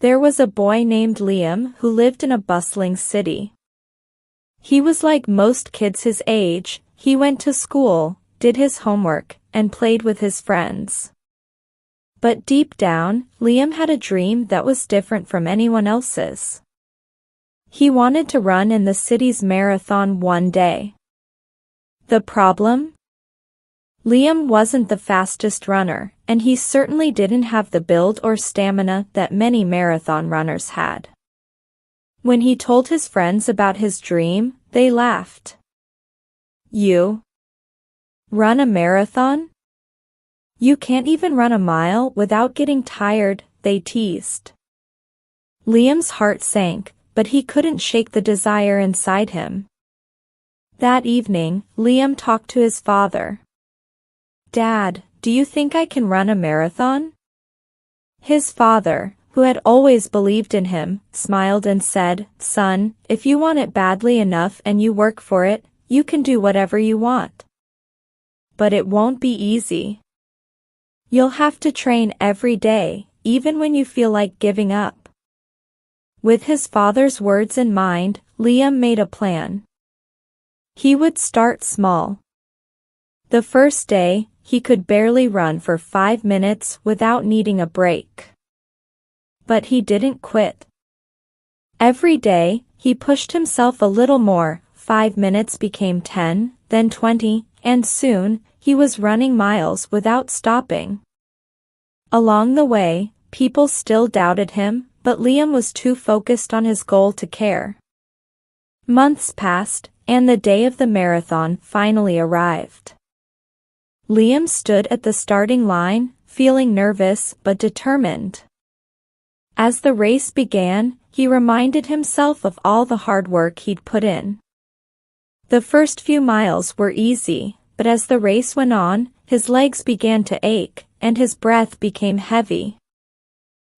There was a boy named Liam who lived in a bustling city. He was like most kids his age. He went to school, did his homework, and played with his friends. But deep down, Liam had a dream that was different from anyone else's. He wanted to run in the city's marathon one day. The problem? Liam wasn't the fastest runner, and he certainly didn't have the build or stamina that many marathon runners had. When he told his friends about his dream, they laughed. "You run a marathon? You can't even run a mile without getting tired," they teased. Liam's heart sank, but he couldn't shake the desire inside him. That evening, Liam talked to his father. "Dad, do you think I can run a marathon?" His father, who had always believed in him, smiled and said, "Son, if you want it badly enough and you work for it, you can do whatever you want. But it won't be easy. You'll have to train every day, even when you feel like giving up." With his father's words in mind, Liam made a plan. He would start small. The first day, he could barely run for 5 minutes without needing a break. But he didn't quit. Every day, he pushed himself a little more. 5 minutes became 10, then 20, and soon, he was running miles without stopping. Along the way, people still doubted him, but Liam was too focused on his goal to care. Months passed, and the day of the marathon finally arrived. Liam stood at the starting line, feeling nervous but determined. As the race began, he reminded himself of all the hard work he'd put in. The first few miles were easy, but as the race went on, his legs began to ache, and his breath became heavy.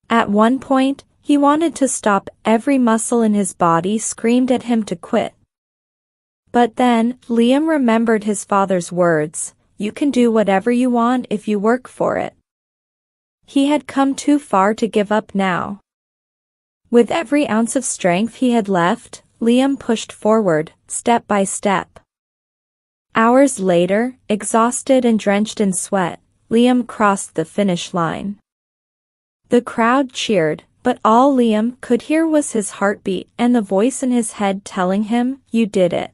At one point, he wanted to stop. Every muscle in his body screamed at him to quit. But then, Liam remembered his father's words, "You can do whatever you want if you work for it." He had come too far to give up now. With every ounce of strength he had left, Liam pushed forward, step by step. Hours later, exhausted and drenched in sweat, Liam crossed the finish line. The crowd cheered, but all Liam could hear was his heartbeat and the voice in his head telling him, "You did it."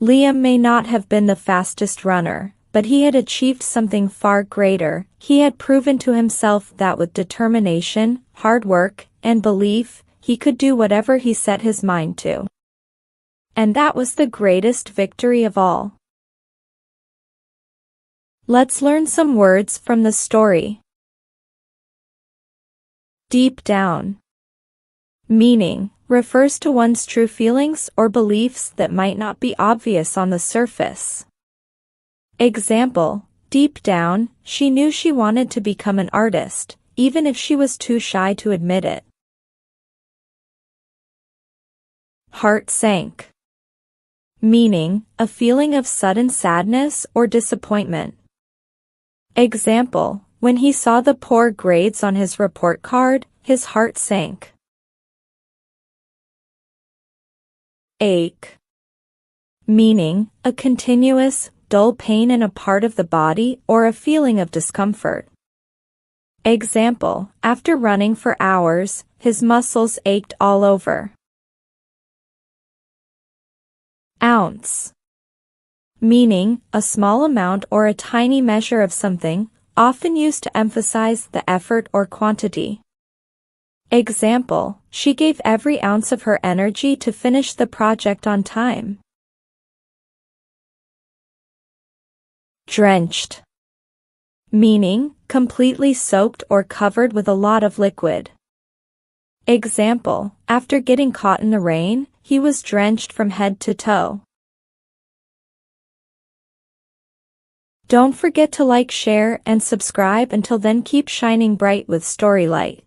Liam may not have been the fastest runner, but he had achieved something far greater. He had proven to himself that with determination, hard work, and belief, he could do whatever he set his mind to. And that was the greatest victory of all. Let's learn some words from the story. Deep down. Meaning, refers to one's true feelings or beliefs that might not be obvious on the surface. Example, deep down, she knew she wanted to become an artist, even if she was too shy to admit it. Heart sank. Meaning, a feeling of sudden sadness or disappointment. Example, when he saw the poor grades on his report card, his heart sank. Ache. Meaning, a continuous, dull pain in a part of the body or a feeling of discomfort. Example, after running for hours, his muscles ached all over. Ounce. Meaning, a small amount or a tiny measure of something, often used to emphasize the effort or quantity. Example, she gave every ounce of her energy to finish the project on time. Drenched. Meaning, completely soaked or covered with a lot of liquid. Example, after getting caught in the rain, he was drenched from head to toe. Don't forget to like, share, and subscribe. Until then, keep shining bright with Storylight.